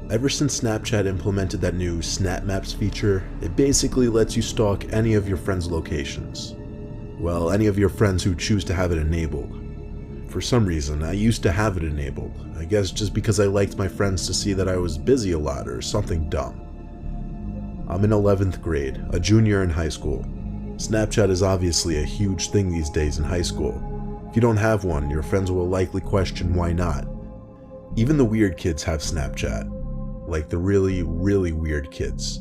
Ever since Snapchat implemented that new Snap Maps feature, it basically lets you stalk any of your friends' locations. Well, any of your friends who choose to have it enabled. For some reason, I used to have it enabled. I guess just because I liked my friends to see that I was busy a lot or something dumb. I'm in 11th grade, a junior in high school. Snapchat is obviously a huge thing these days in high school. If you don't have one, your friends will likely question why not. Even the weird kids have Snapchat. Like the really, really weird kids.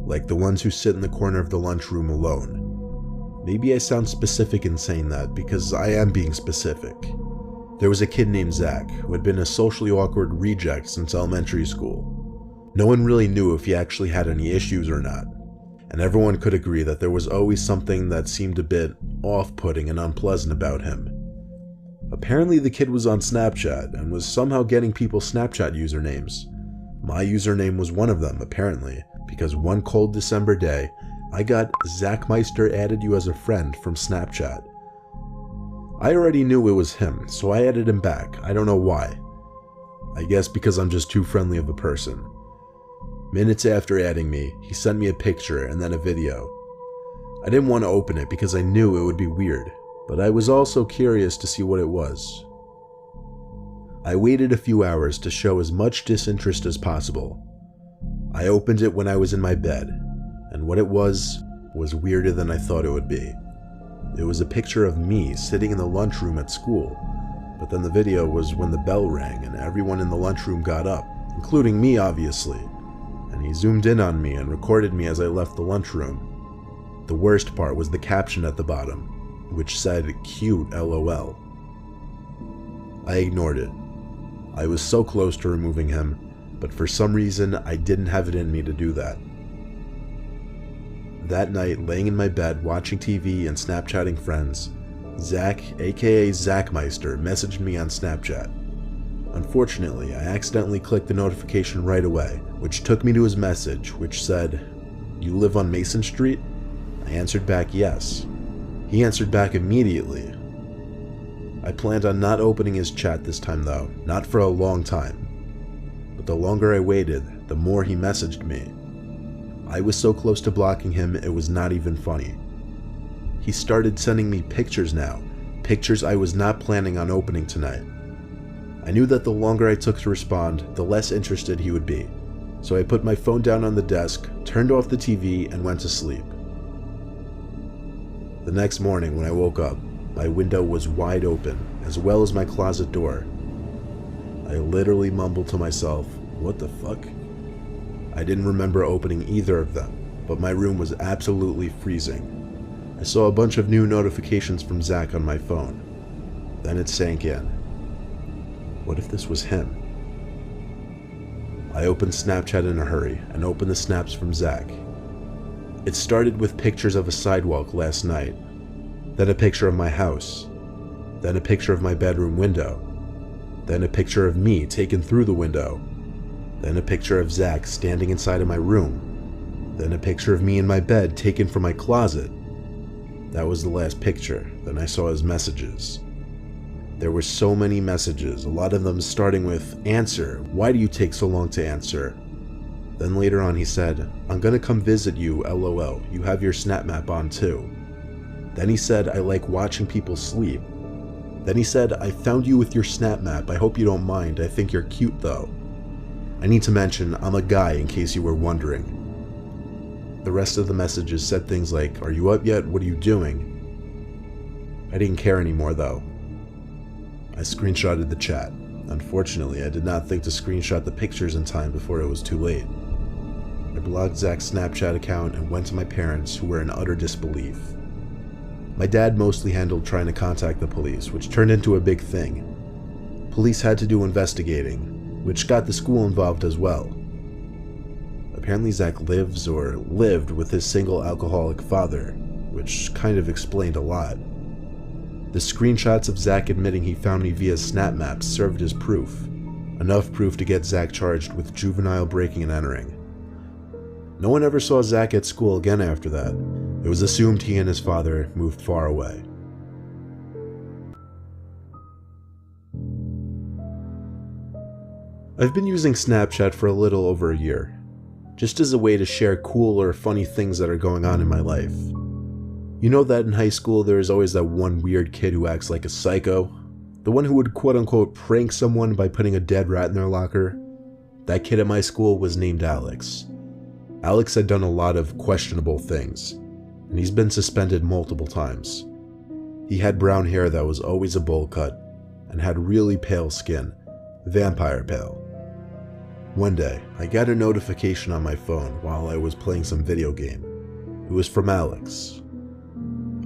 Like the ones who sit in the corner of the lunchroom alone. Maybe I sound specific in saying that, because I am being specific. There was a kid named Zach, who had been a socially awkward reject since elementary school. No one really knew if he actually had any issues or not, and everyone could agree that there was always something that seemed a bit off-putting and unpleasant about him. Apparently the kid was on Snapchat, and was somehow getting people's Snapchat usernames. My username was one of them, apparently, because one cold December day, I got Zach Meister added you as a friend from Snapchat. I already knew it was him, so I added him back. I don't know why. I guess because I'm just too friendly of a person. Minutes after adding me, he sent me a picture and then a video. I didn't want to open it because I knew it would be weird, but I was also curious to see what it was. I waited a few hours to show as much disinterest as possible. I opened it when I was in my bed, and what it was weirder than I thought it would be. It was a picture of me sitting in the lunchroom at school, but then the video was when the bell rang and everyone in the lunchroom got up, including me obviously, and he zoomed in on me and recorded me as I left the lunchroom. The worst part was the caption at the bottom, which said, "Cute LOL." I ignored it. I was so close to removing him, but for some reason I didn't have it in me to do that. That night, laying in my bed watching TV and Snapchatting friends, Zach, aka Zachmeister, messaged me on Snapchat. Unfortunately, I accidentally clicked the notification right away, which took me to his message, which said, "You live on Mason Street?" I answered back yes. He answered back immediately. I planned on not opening his chat this time though, not for a long time. But the longer I waited, the more he messaged me. I was so close to blocking him, it was not even funny. He started sending me pictures now, pictures I was not planning on opening tonight. I knew that the longer I took to respond, the less interested he would be, so I put my phone down on the desk, turned off the TV, and went to sleep. The next morning when I woke up, my window was wide open, as well as my closet door. I literally mumbled to myself, "What the fuck?" I didn't remember opening either of them, but my room was absolutely freezing. I saw a bunch of new notifications from Zach on my phone. Then it sank in. What if this was him? I opened Snapchat in a hurry and opened the snaps from Zach. It started with pictures of a sidewalk last night, then a picture of my house, then a picture of my bedroom window, then a picture of me taken through the window, then a picture of Zach standing inside of my room, then a picture of me in my bed taken from my closet. That was the last picture. Then I saw his messages. There were so many messages, a lot of them starting with, "Answer, why do you take so long to answer?" Then later on he said, "I'm gonna come visit you, LOL, you have your Snap Map on too." Then he said, "I like watching people sleep." Then he said, "I found you with your Snap Map, I hope you don't mind, I think you're cute though." I need to mention, I'm a guy in case you were wondering. The rest of the messages said things like, "Are you up yet? What are you doing?" I didn't care anymore though. I screenshotted the chat. Unfortunately, I did not think to screenshot the pictures in time before it was too late. I blocked Zach's Snapchat account and went to my parents, who were in utter disbelief. My dad mostly handled trying to contact the police, which turned into a big thing. Police had to do investigating, which got the school involved as well. Apparently Zach lives or lived with his single alcoholic father, which kind of explained a lot. The screenshots of Zach admitting he found me via Snap Maps served as proof. Enough proof to get Zach charged with juvenile breaking and entering. No one ever saw Zach at school again after that. It was assumed he and his father moved far away. I've been using Snapchat for a little over a year, just as a way to share cool or funny things that are going on in my life. You know that in high school there is always that one weird kid who acts like a psycho? The one who would quote-unquote prank someone by putting a dead rat in their locker? That kid at my school was named Alex. Alex had done a lot of questionable things, and he's been suspended multiple times. He had brown hair that was always a bowl cut, and had really pale skin, vampire pale. One day, I got a notification on my phone while I was playing some video game. It was from Alex.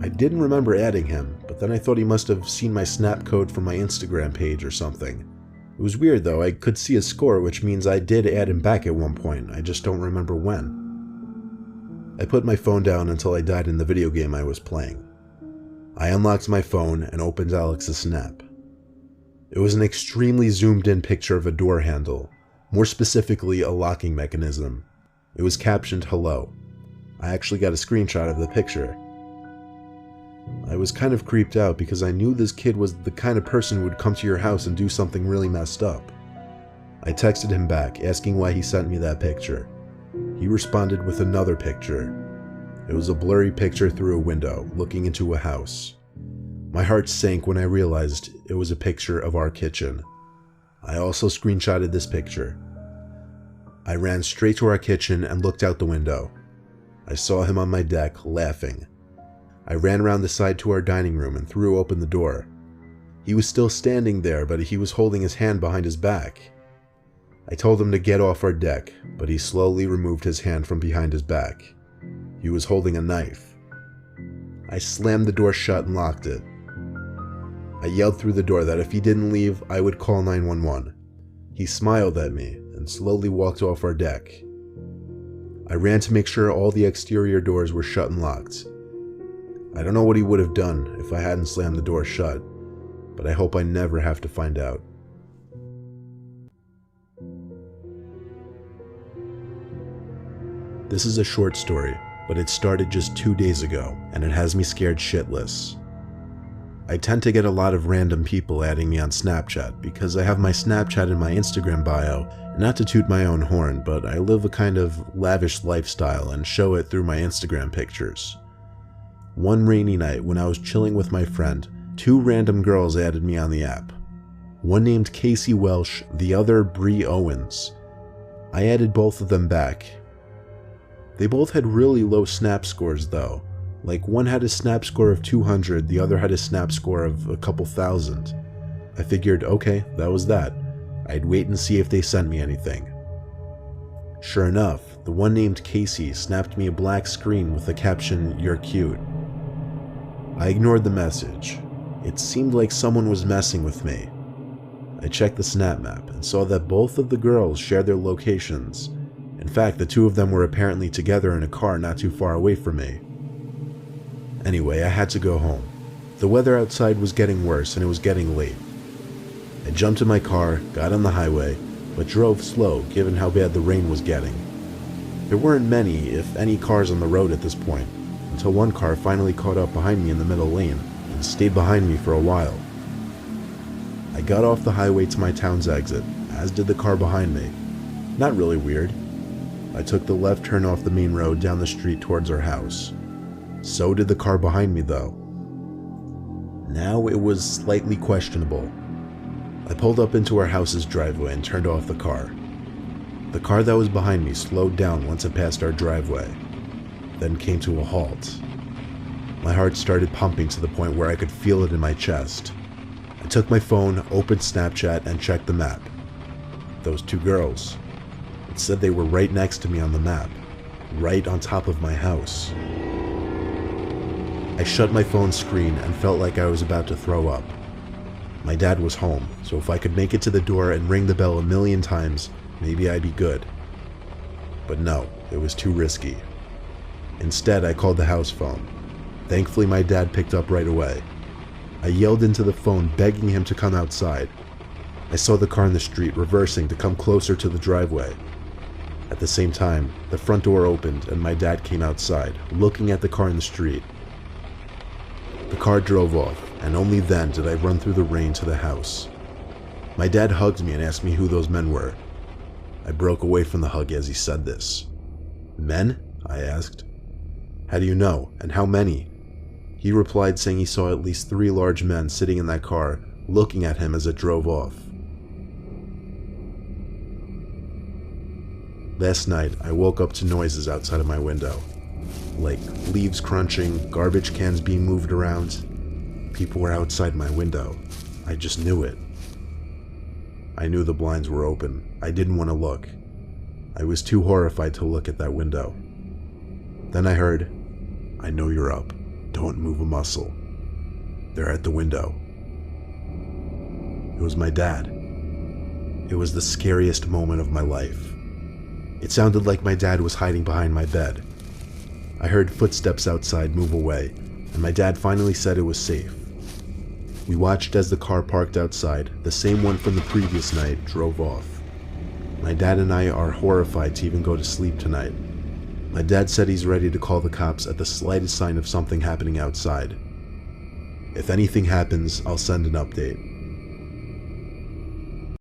I didn't remember adding him, but then I thought he must have seen my snap code from my Instagram page or something. It was weird though, I could see his score, which means I did add him back at one point, I just don't remember when. I put my phone down until I died in the video game I was playing. I unlocked my phone and opened Alex's snap. It was an extremely zoomed in picture of a door handle, more specifically a locking mechanism. It was captioned hello. I actually got a screenshot of the picture. I was kind of creeped out because I knew this kid was the kind of person who would come to your house and do something really messed up. I texted him back, asking why he sent me that picture. He responded with another picture. It was a blurry picture through a window, looking into a house. My heart sank when I realized it was a picture of our kitchen. I also screenshotted this picture. I ran straight to our kitchen and looked out the window. I saw him on my deck, laughing. I ran around the side to our dining room and threw open the door. He was still standing there, but he was holding his hand behind his back. I told him to get off our deck, but he slowly removed his hand from behind his back. He was holding a knife. I slammed the door shut and locked it. I yelled through the door that if he didn't leave, I would call 911. He smiled at me and slowly walked off our deck. I ran to make sure all the exterior doors were shut and locked. I don't know what he would have done if I hadn't slammed the door shut, but I hope I never have to find out. This is a short story, but it started just 2 days ago, and it has me scared shitless. I tend to get a lot of random people adding me on Snapchat because I have my Snapchat in my Instagram bio, and not to toot my own horn, but I live a kind of lavish lifestyle and show it through my Instagram pictures. One rainy night when I was chilling with my friend, 2 random girls added me on the app. One named Casey Welsh, the other Bree Owens. I added both of them back. They both had really low snap scores though. Like one had a snap score of 200, the other had a snap score of a couple thousand. I figured, okay, that was that. I'd wait and see if they sent me anything. Sure enough, the one named Casey snapped me a black screen with the caption, "You're cute." I ignored the message. It seemed like someone was messing with me. I checked the snap map and saw that both of the girls shared their locations. In fact, the 2 of them were apparently together in a car not too far away from me. Anyway, I had to go home. The weather outside was getting worse and it was getting late. I jumped in my car, got on the highway, but drove slow given how bad the rain was getting. There weren't many, if any, cars on the road at this point, until one car finally caught up behind me in the middle lane and stayed behind me for a while. I got off the highway to my town's exit, as did the car behind me. Not really weird. I took the left turn off the main road down the street towards our house. So did the car behind me though. Now it was slightly questionable. I pulled up into our house's driveway and turned off the car. The car that was behind me slowed down once it passed our driveway, then came to a halt. My heart started pumping to the point where I could feel it in my chest. I took my phone, opened Snapchat, and checked the map. Those 2 girls. It said they were right next to me on the map, right on top of my house. I shut my phone screen and felt like I was about to throw up. My dad was home, so if I could make it to the door and ring the bell a million times, maybe I'd be good. But no, it was too risky. Instead, I called the house phone. Thankfully, my dad picked up right away. I yelled into the phone, begging him to come outside. I saw the car in the street reversing to come closer to the driveway. At the same time, the front door opened and my dad came outside, looking at the car in the street. The car drove off, and only then did I run through the rain to the house. My dad hugged me and asked me who those men were. I broke away from the hug as he said this. Men? I asked. How do you know, and how many? He replied saying he saw at least 3 large men sitting in that car, looking at him as it drove off. Last night, I woke up to noises outside of my window, like leaves crunching, garbage cans being moved around. People were outside my window. I just knew it. I knew the blinds were open. I didn't want to look. I was too horrified to look at that window. Then I heard, "I know you're up. Don't move a muscle." They're at the window. It was my dad. It was the scariest moment of my life. It sounded like my dad was hiding behind my bed. I heard footsteps outside move away, and my dad finally said it was safe. We watched as the car parked outside, the same one from the previous night, drove off. My dad and I are horrified to even go to sleep tonight. My dad said he's ready to call the cops at the slightest sign of something happening outside. If anything happens, I'll send an update.